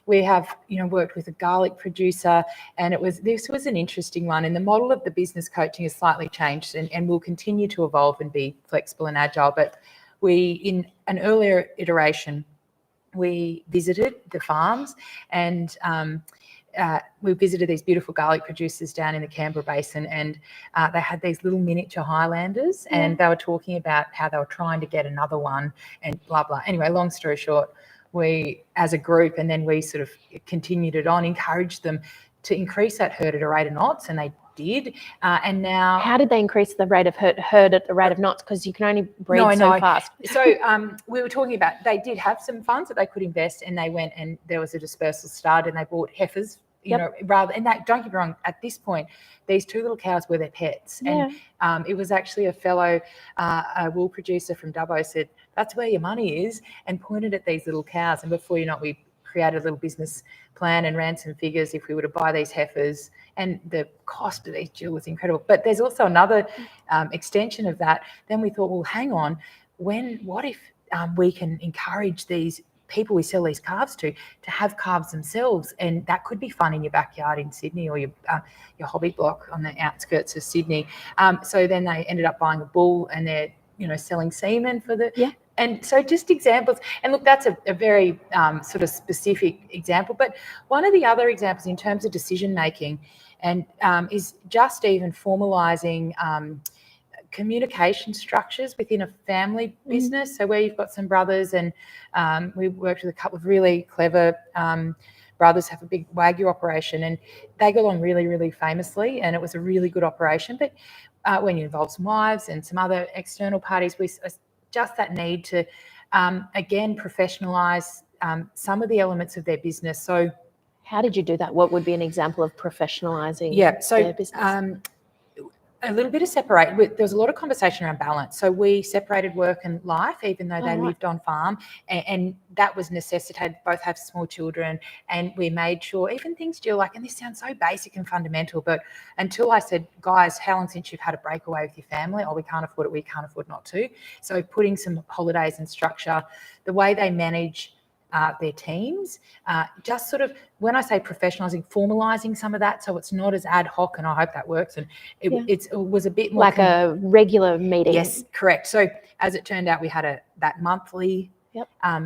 We have, worked with a garlic producer, and this was an interesting one. And the model of the business coaching has slightly changed and will continue to evolve and be flexible and agile. But in an earlier iteration, we visited the farms and we visited these beautiful garlic producers down in the Canberra Basin, and they had these little miniature Highlanders, and they were talking about how they were trying to get another one and blah, blah. Anyway, long story short, we, as a group, and then we sort of continued it on, encouraged them to increase that herd at a rate of knots, and they did. And now... How did they increase the rate of herd at the rate of knots? Because you can only breed so fast. So we were talking about, they did have some funds that they could invest, and they went and there was a dispersal started and they bought heifers you know, rather, and that, don't get me wrong, at this point, these two little cows were their pets. Yeah. And it was actually a fellow a wool producer from Dubbo said, that's where your money is, and pointed at these little cows. And before you know it, we created a little business plan and ran some figures if we were to buy these heifers, and the cost of these, Jill, was incredible. But there's also another extension of that. Then we thought, well, hang on, what if we can encourage these people we sell these calves to have calves themselves, and that could be fun in your backyard in Sydney, or your hobby block on the outskirts of Sydney. So then they ended up buying a bull, and they're, you know, selling semen for the And so just examples, and look, that's a very sort of specific example, but one of the other examples in terms of decision making and is just even formalising communication structures within a family business. So where you've got some brothers, and we worked with a couple of really clever brothers, have a big Wagyu operation, and they got on really, really famously, and it was a really good operation. But when you involve some wives and some other external parties, we just that need to, again, professionalise some of the elements of their business. So how did you do that? What would be an example of professionalising their business? A little bit of separate. There was a lot of conversation around balance. So we separated work and life, even though they lived on farm, and that was necessitated. Both have small children, and we made sure even things, Jill, like, and this sounds so basic and fundamental, but until I said, guys, how long since you've had a breakaway with your family? Oh, we can't afford it. We can't afford not to. So putting some holidays and structure, the way they manage their teams, just sort of, when I say professionalising, formalising some of that, so it's not as ad hoc, and I hope that works. And it was a bit more like a regular meeting. Yes, correct. So as it turned out, we had that monthly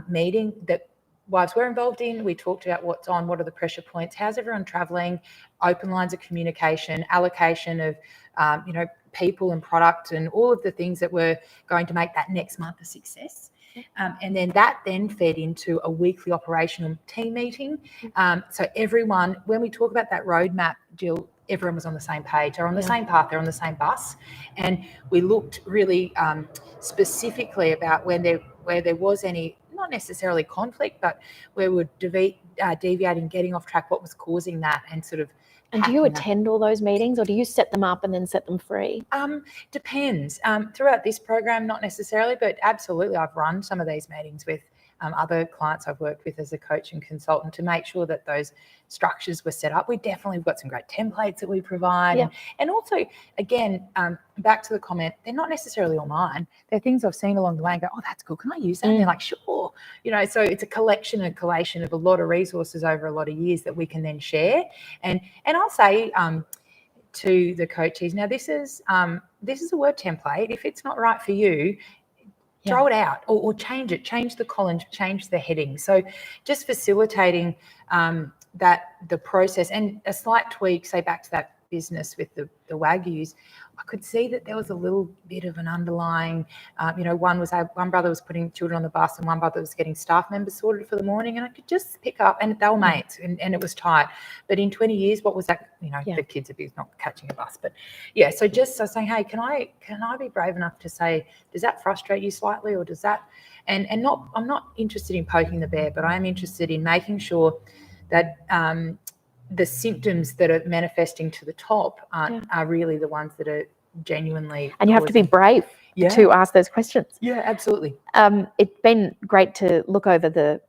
meeting that wives were involved in. We talked about what's on, what are the pressure points, how's everyone travelling, open lines of communication, allocation of people and product, and all of the things that were going to make that next month a success. And then that fed into a weekly operational team meeting. So everyone, when we talk about that roadmap, Jill, everyone was on the same page. They're on the same path. They're on the same bus. And we looked really specifically about where there was any, not necessarily conflict, but where we're deviating, getting off track, what was causing that, and sort of. And do you attend all those meetings, or do you set them up and then set them free? Depends. Throughout this program, not necessarily, but absolutely, I've run some of these meetings with other clients I've worked with as a coach and consultant to make sure that those structures were set up. We definitely have got some great templates that we provide. And also, again, back to the comment, they're not necessarily all mine. They're things I've seen along the way and go, oh, that's cool. Can I use that? And they're like, sure. So it's a collection and collation of a lot of resources over a lot of years that we can then share. And I'll say to the coaches, now this is a word template. If it's not right for you, throw it out or change it, change the column, change the heading. So just facilitating the process, and a slight tweak, say back to that business with the Wagyus, I could see that there was a little bit of an underlying, one brother was putting children on the bus, and one brother was getting staff members sorted for the morning, and I could just pick up, and they were mates, and it was tight. But in 20 years, what was that? The kids are not catching a bus, but so just saying, hey, can I be brave enough to say, does that frustrate you slightly, or does that? And I'm not interested in poking the bear, but I am interested in making sure that the symptoms that are manifesting to the top are really the ones that are genuinely. And you have to be brave to ask those questions. Yeah, absolutely. It's been great to look over the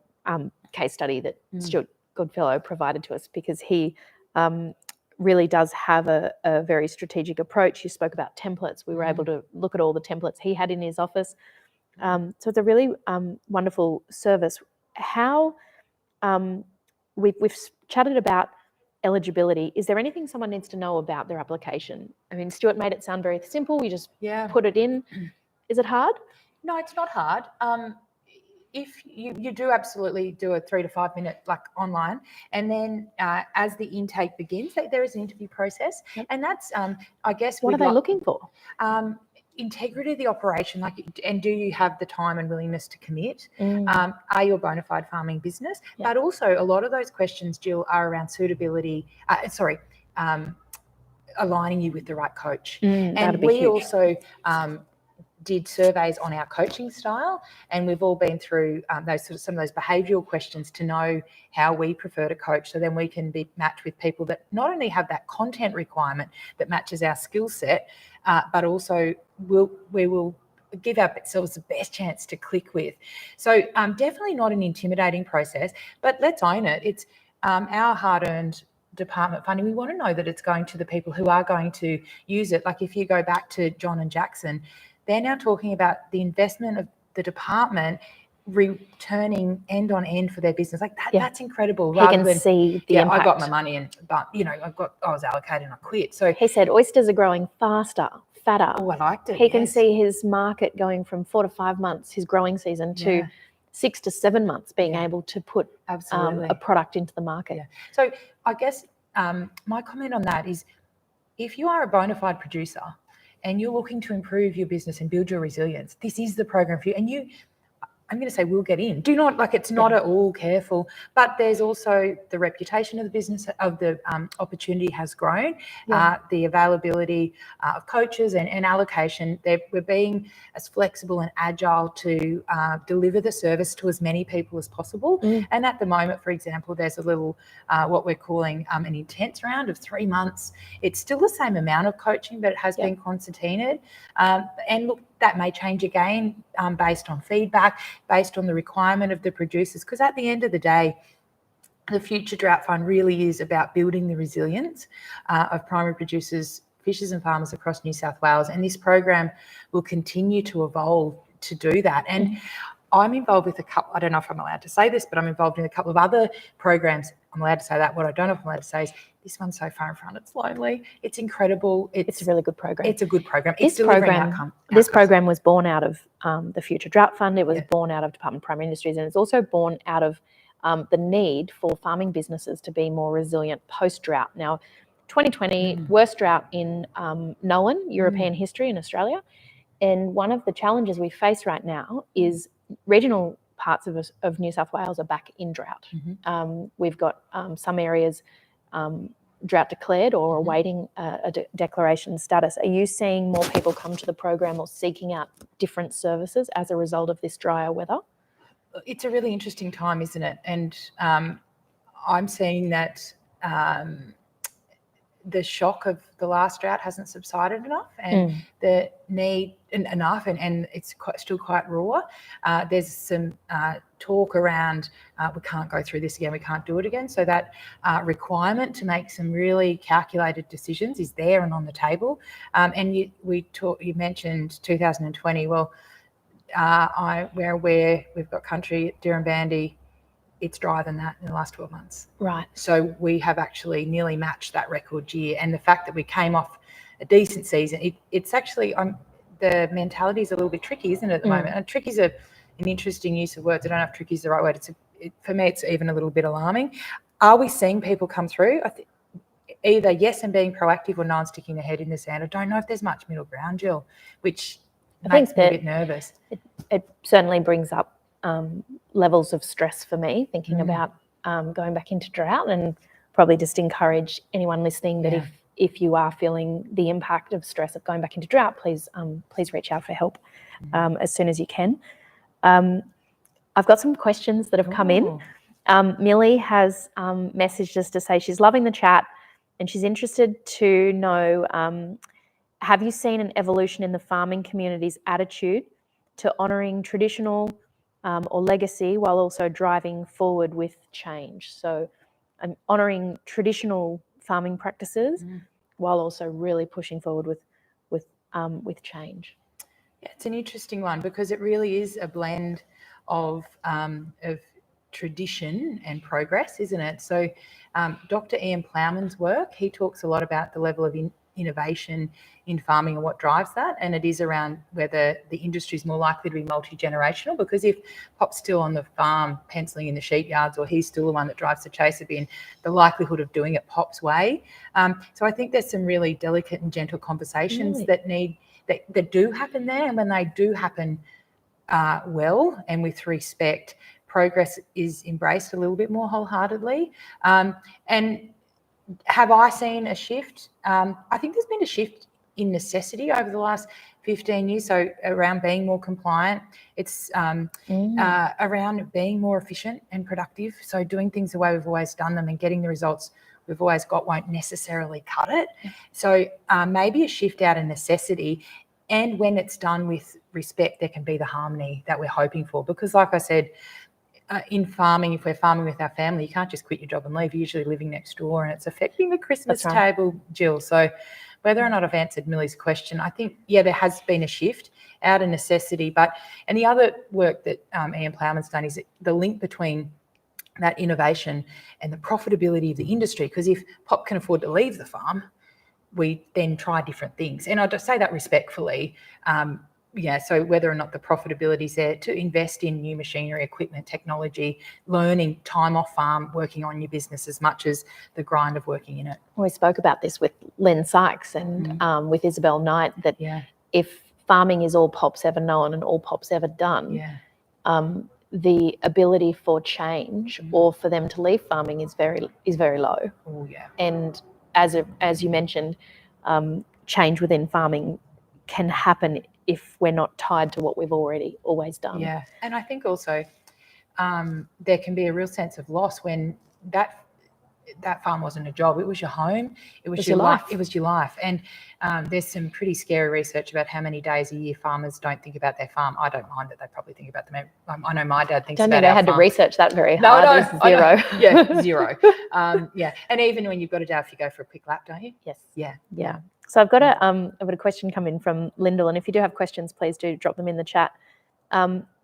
case study that Stuart Goodfellow provided to us, because he really does have a very strategic approach. You spoke about templates. We were able to look at all the templates he had in his office. So it's a really wonderful service. How we've chatted about eligibility. Is there anything someone needs to know about their application? I mean, Stuart made it sound very simple. You just put it in. Is it hard? No, it's not hard. If you do absolutely do a 3 to 5 minute online, and then as the intake begins, there is an interview process, and that's I guess what are they looking for? Integrity of the operation, and do you have the time and willingness to commit? Are you a bona fide farming business? But also a lot of those questions, Jill, are around suitability. Aligning you with the right coach. And we also did surveys on our coaching style, and we've all been through some of those behavioural questions to know how we prefer to coach, so then we can be matched with people that not only have that content requirement that matches our skill set, but also we will give ourselves the best chance to click with. So definitely not an intimidating process, but let's own it. It's our hard-earned department funding. We want to know that it's going to the people who are going to use it. Like if you go back to John and Jackson, they're now talking about the investment of the department returning end on end for their business. Like that, that's incredible. He can see the impact. I got my money, but I was allocated and I quit. So he said oysters are growing faster, fatter. Oh, I liked it. He can see his market going from 4 to 5 months, his growing season, to 6 to 7 months, being able to put a product into the market. Yeah. So I guess my comment on that is, if you are a bona fide producer and you're looking to improve your business and build your resilience, this is the program for you. And I'm going to say, we'll get in. Do not, it's not at all careful, but there's also the reputation of the business, of the opportunity has grown, the availability of coaches and allocation. We're being as flexible and agile to deliver the service to as many people as possible. And at the moment, for example, there's a little, what we're calling an intense round of 3 months. It's still the same amount of coaching, but it has been concertinaed. And look, that may change again based on feedback, based on the requirement of the producers, because at the end of the day, the Future Drought Fund really is about building the resilience of primary producers, fishers and farmers across New South Wales, and this program will continue to evolve to do that. And I'm involved with a couple, I don't know if I'm allowed to say this, but I'm involved in a couple of other programs. I'm allowed to say that. What I don't know if I'm allowed to say is this one's so far in front, it's lonely. It's incredible. It's a really good program. It's a good program. This program was born out of the Future Drought Fund. It was born out of Department of Primary Industries, and it's also born out of the need for farming businesses to be more resilient post-drought. Now, 2020, worst drought in known European history in Australia. And one of the challenges we face right now is regional parts of New South Wales are back in drought. We've got some areas drought declared or awaiting a declaration status. Are you seeing more people come to the program or seeking out different services as a result of this drier weather? It's a really interesting time, isn't it? And I'm seeing that the shock of the last drought hasn't subsided enough, and the need enough, and it's still quite raw. There's some talk around we can't go through this again, we can't do it again. So that requirement to make some really calculated decisions is there and on the table. And you mentioned 2020. Well, we're aware we've got country at Dirranbandi. It's drier than that in the last 12 months. Right. So we have actually nearly matched that record year. And the fact that we came off a decent season, it's actually, the mentality is a little bit tricky, isn't it, at the moment? And tricky is an interesting use of words. I don't know if tricky is the right word. For me, it's even a little bit alarming. Are we seeing people come through? Either yes and being proactive, or no and sticking their head in the sand. I don't know if there's much middle ground, Jill, which makes me a bit nervous. It certainly brings up levels of stress for me, thinking about going back into drought, and probably just encourage anyone listening that if you are feeling the impact of stress of going back into drought, please reach out for help as soon as you can. I've got some questions that have come in. Millie has messaged us to say she's loving the chat and she's interested to know, have you seen an evolution in the farming community's attitude to honouring traditional or legacy while also driving forward with change? So honouring traditional farming practices while also really pushing forward with change. Yeah, it's an interesting one because it really is a blend of tradition and progress, isn't it? So Dr. Ian Plowman's work, he talks a lot about the level of innovation in farming and what drives that, and it is around whether the industry is more likely to be multi-generational, because if Pop's still on the farm penciling in the sheep yards, or he's still the one that drives the chaser bin, the likelihood of doing it Pop's way. So I think there's some really delicate and gentle conversations that do happen there, and when they do happen well and with respect, progress is embraced a little bit more wholeheartedly. And have I seen a shift? I think there's been a shift in necessity over the last 15 years. So around being more compliant, it's around being more efficient and productive. So doing things the way we've always done them and getting the results we've always got won't necessarily cut it. So maybe a shift out of necessity, and when it's done with respect, there can be the harmony that we're hoping for. Because like I said, in farming, if we're farming with our family, you can't just quit your job and leave. You're usually living next door, and it's affecting the Christmas table, Jill. So whether or not I've answered Millie's question, I think, yeah, there has been a shift out of necessity. And the other work that Ian Plowman's done is the link between that innovation and the profitability of the industry. Because if Pop can afford to leave the farm, we then try different things. And I just say that respectfully. So whether or not the profitability is there, to invest in new machinery, equipment, technology, learning, time off farm, working on your business as much as the grind of working in it. We spoke about this with Len Sykes and with Isabel Knight, that if farming is all Pop's ever known and all Pop's ever done, the ability for change or for them to leave farming is very low. Oh yeah. And as you mentioned, change within farming can happen if we're not tied to what we've always done. Yeah, and I think also there can be a real sense of loss when that farm wasn't a job. It was your home. It was your life. It was your life. And there's some pretty scary research about how many days a year farmers don't think about their farm. I don't mind that they probably think about them. I know my dad thinks about our farm. Don't know, I had to research that very hard. No, zero. Yeah, zero. And even when you've got a day off, you go for a quick lap, don't you? Yes. Yeah. So I've got a question come in from Lyndall, and if you do have questions, please do drop them in the chat.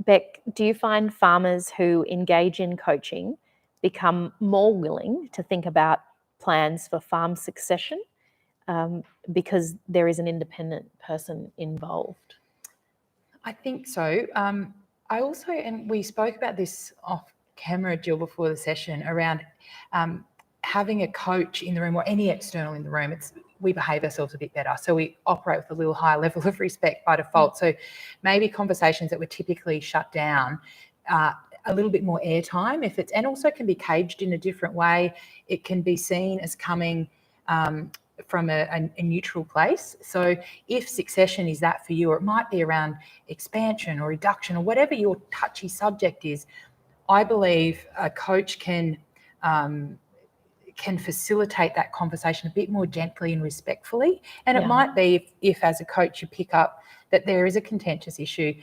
Beck, do you find farmers who engage in coaching become more willing to think about plans for farm succession because there is an independent person involved? I think so. I also, and we spoke about this off camera, Jill, before the session, around having a coach in the room or any external in the room. We behave ourselves a bit better. So we operate with a little higher level of respect by default. So maybe conversations that were typically shut down, a little bit more airtime, and also can be caged in a different way. It can be seen as coming from a neutral place. So if succession is that for you, or it might be around expansion or reduction or whatever your touchy subject is, I believe a coach can facilitate that conversation a bit more gently and respectfully. And it might be if as a coach you pick up that there is a contentious issue,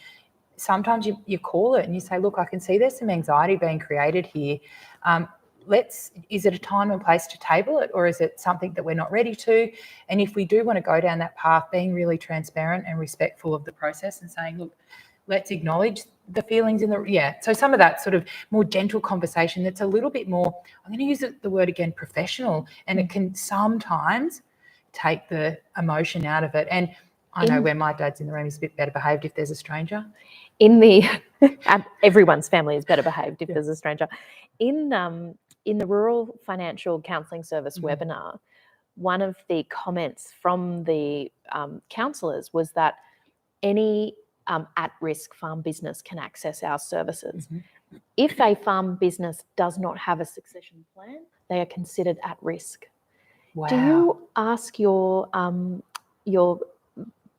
sometimes you call it and you say, look, I can see there's some anxiety being created here. Is it a time and place to table it, or is it something that we're not ready to? And if we do want to go down that path, being really transparent and respectful of the process and saying, look, let's acknowledge the feelings so some of that sort of more gentle conversation that's a little bit more, I'm going to use the word again, professional, and it can sometimes take the emotion out of it. And I know when my dad's in the room, he's a bit better behaved if there's a stranger. Everyone's family is better behaved if there's a stranger. In the Rural Financial Counselling Service webinar, one of the comments from the counsellors was that any at-risk farm business can access our services. If a farm business does not have a succession plan, they are considered at risk. Wow. Do you ask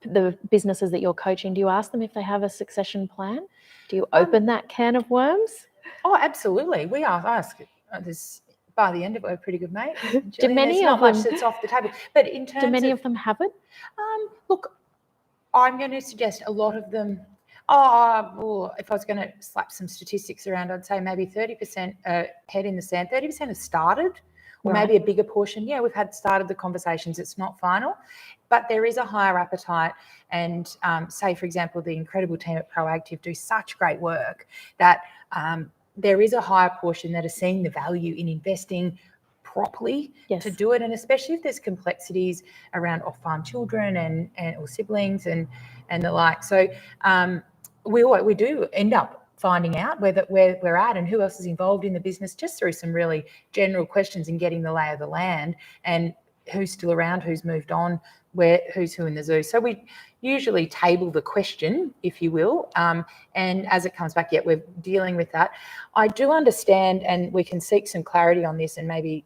the businesses that you're coaching, do you ask them if they have a succession plan? Do you open that can of worms? Oh, absolutely. We ask this. By the end of it, we're a pretty good mate. Do many There's of not them? much that's off the table. But in terms do many of them have it? Look, I'm going to suggest a lot of them. If I was going to slap some statistics around, I'd say maybe 30% head in the sand. 30% have started, or maybe a bigger portion. Yeah, we've started the conversations. It's not final, but there is a higher appetite. And say, for example, the incredible team at Proactive do such great work that there is a higher portion that are seeing the value in investing properly to do it, and especially if there's complexities around off-farm children and or siblings and the like. So we do end up finding out where we're at and who else is involved in the business just through some really general questions and getting the lay of the land. And who's still around, who's moved on, who's who in the zoo. So we usually table the question, if you will, and as it comes back, we're dealing with that. I do understand, and we can seek some clarity on this and maybe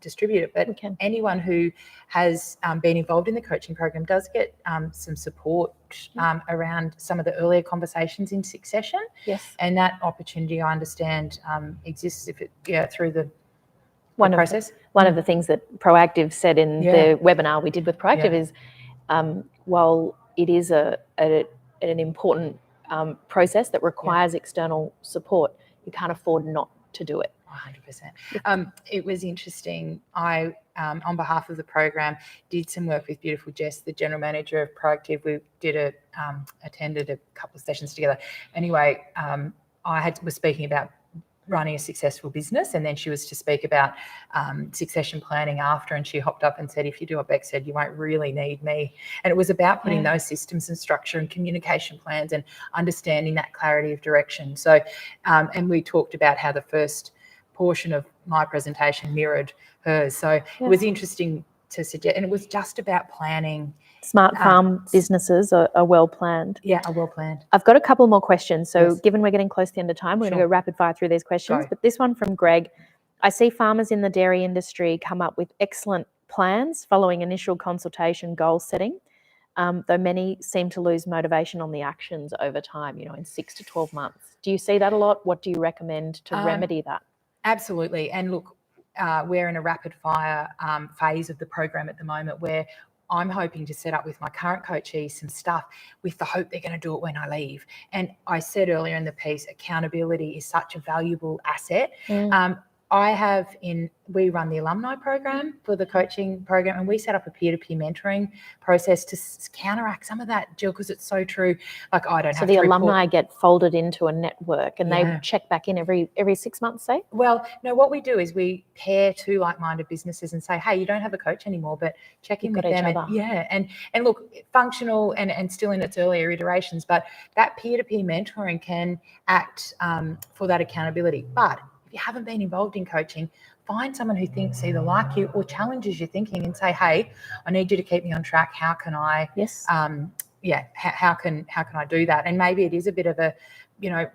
distribute it, but anyone who has been involved in the coaching program does get some support around some of the earlier conversations in succession. Yes. And that opportunity, I understand, exists if it through the process. One of the things that Proactive said in the webinar we did with Proactive is, while it is an important process that requires external support, you can't afford not to do it. 100%. It was interesting. I, on behalf of the program, did some work with beautiful Jess, the general manager of Proactive. We did attended a couple of sessions together. Anyway, I was speaking about running a successful business, and then she was to speak about succession planning after, and she hopped up and said, if you do what Beck said, you won't really need me. And it was about putting those systems and structure and communication plans and understanding that clarity of direction. So and we talked about how the first portion of my presentation mirrored hers. So it was interesting to suggest, and it was just about planning. Smart farm businesses are well planned. Yeah, are well planned. I've got a couple more questions. So given we're getting close to the end of time, we're going to go rapid fire through these questions. But this one from Greg: I see farmers in the dairy industry come up with excellent plans following initial consultation, goal setting, though many seem to lose motivation on the actions over time, in 6 to 12 months. Do you see that a lot? What do you recommend to remedy that? Absolutely. And look, we're in a rapid fire phase of the program at the moment where I'm hoping to set up with my current coachees some stuff with the hope they're going to do it when I leave. And I said earlier in the piece, accountability is such a valuable asset. We run the alumni program for the coaching program, and we set up a peer-to-peer mentoring process to counteract some of that, Jill, because it's so true. Like, I don't have to So the alumni get folded into a network, and they check back in every 6 months, say? Well, no, what we do is we pair two like-minded businesses and say, hey, you don't have a coach anymore, but check in with them. And look, functional and still in its earlier iterations, but that peer-to-peer mentoring can act for that accountability. But if you haven't been involved in coaching, find someone who thinks either like you or challenges your thinking and say, hey, I need you to keep me on track. How can I, how can I do that? And maybe it is a bit of a,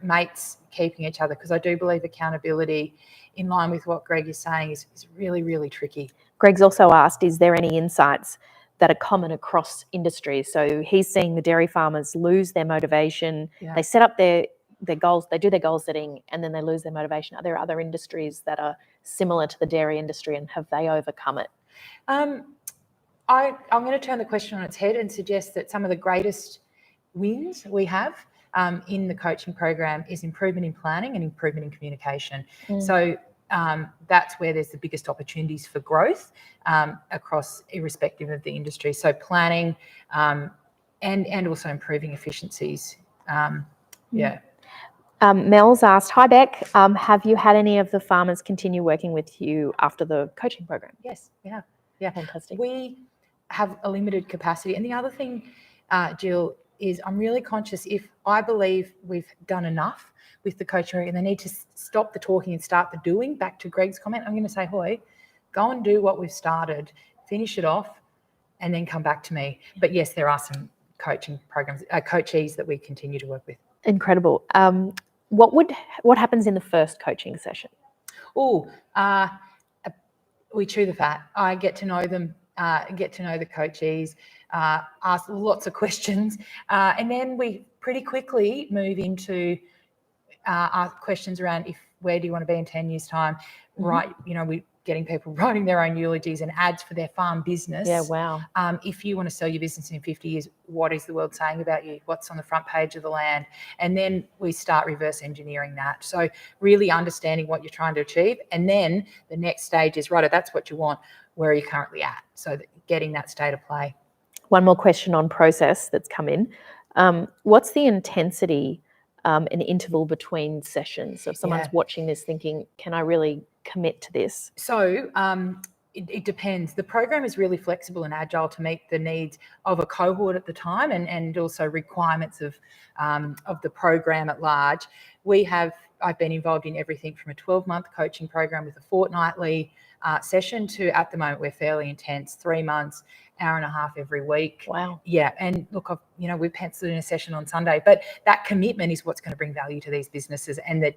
mates keeping each other, because I do believe accountability, in line with what Greg is saying, is really, really tricky. Greg's also asked, is there any insights that are common across industries? So he's seeing the dairy farmers lose their motivation. They set up their goals, they do their goal setting, and then they lose their motivation. Are there other industries that are similar to the dairy industry, and have they overcome it? I'm going to turn the question on its head and suggest that some of the greatest wins we have in the coaching program is improvement in planning and improvement in communication. So that's where there's the biggest opportunities for growth across, irrespective of the industry. So planning and also improving efficiencies. Mel's asked, hi Beck, have you had any of the farmers continue working with you after the coaching program? Yes, we have. Yeah, fantastic. We have a limited capacity. And the other thing, Jill, is I'm really conscious, if I believe we've done enough with the coaching and they need to stop the talking and start the doing, back to Greg's comment, I'm going to say, Hoy, go and do what we've started, finish it off, and then come back to me. But yes, there are some coaching programs, coachees that we continue to work with. Incredible. What happens in the first coaching session? We chew the fat. I get to know them, get to know the coachees, ask lots of questions, and then we pretty quickly move into ask questions around where do you want to be in 10 years' time, right? We're getting people writing their own eulogies and ads for their farm business. Yeah, wow. If you want to sell your business in 50 years, what is the world saying about you? What's on the front page of the land? And then we start reverse engineering that. So really understanding what you're trying to achieve. And then the next stage is, right, that's what you want. Where are you currently at? So getting that state of play. One more question on process that's come in. What's the intensity and interval between sessions? So if someone's watching this thinking, can I really commit to this? So it depends. The program is really flexible and agile to meet the needs of a cohort at the time and also requirements of the program at large. We have I've been involved in everything from a 12-month coaching program with a fortnightly session to, at the moment, we're fairly intense, 3 months, hour and a half every week. Wow. Yeah. And look, we've penciled in a session on Sunday, but that commitment is what's going to bring value to these businesses, and that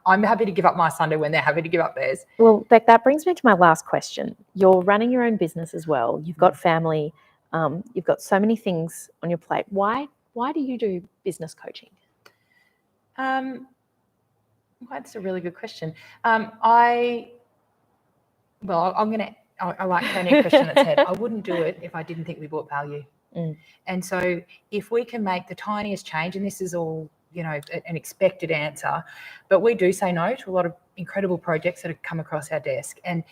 I'm happy to give up my Sunday when they're happy to give up theirs. Well, Beck, that brings me to my last question. You're running your own business as well. You've got family. You've got so many things on your plate. Why do you do business coaching? That's a really good question. I like turning a question on its head. I wouldn't do it if I didn't think we brought value. And so if we can make the tiniest change, and this is all, an expected answer, but we do say no to a lot of incredible projects that have come across our desk. And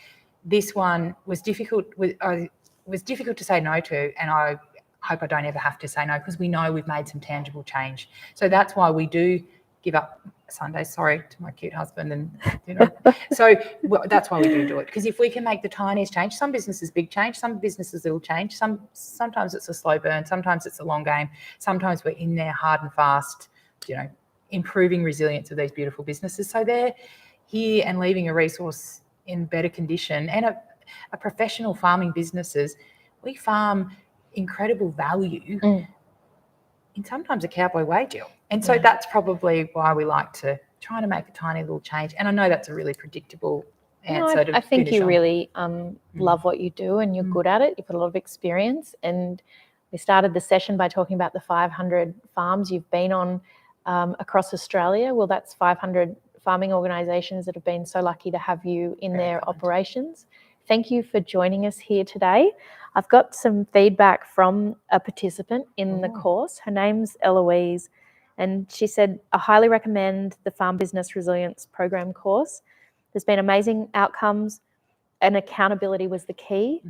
this one was difficult to say no to, and I hope I don't ever have to say no, because we know we've made some tangible change. So that's why we do give up Sundays, sorry to my cute husband, and so that's why we do it, because if we can make the tiniest change, some businesses big change, some businesses little change, sometimes it's a slow burn, sometimes it's a long game, sometimes we're in there hard and fast, improving resilience of these beautiful businesses. So they're here and leaving a resource in better condition. And a professional farming businesses, we farm incredible value in sometimes a cowboy wage deal. And so that's probably why we like to try to make a tiny little change. And I know that's a really predictable answer. I think you really love what you do, and you're good at it. You've got a lot of experience. And we started the session by talking about the 500 farms you've been on across Australia. Well, that's 500 farming organisations that have been so lucky to have you in their operations. Thank you for joining us here today. I've got some feedback from a participant in the course. Her name's Eloise, and she said, I highly recommend the Farm Business Resilience Program course. There's been amazing outcomes, and accountability was the key.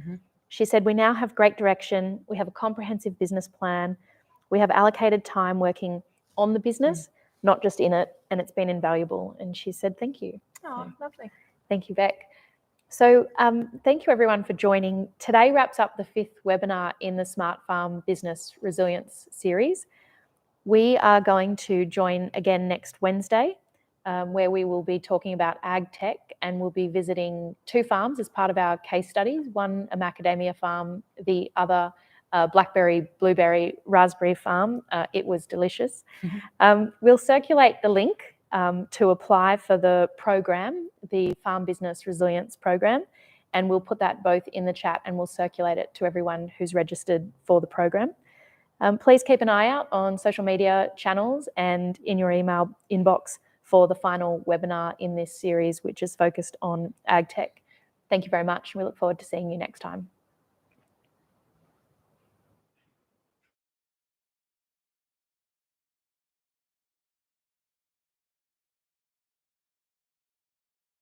She said, we now have great direction. We have a comprehensive business plan. We have allocated time working on the business, not just in it, and it's been invaluable. And she said, thank you. Oh, lovely. Thank you, Beck. So thank you everyone for joining. Today wraps up the 5th webinar in the Smart Farm Business Resilience series. We are going to join again next Wednesday, where we will be talking about ag tech, and we'll be visiting 2 farms as part of our case studies, one a macadamia farm, the other blackberry, blueberry, raspberry farm. It was delicious. We'll circulate the link to apply for the program, the Farm Business Resilience Program, and we'll put that both in the chat and we'll circulate it to everyone who's registered for the program. Please keep an eye out on social media channels and in your email inbox for the final webinar in this series, which is focused on ag tech. Thank you very much, and we look forward to seeing you next time.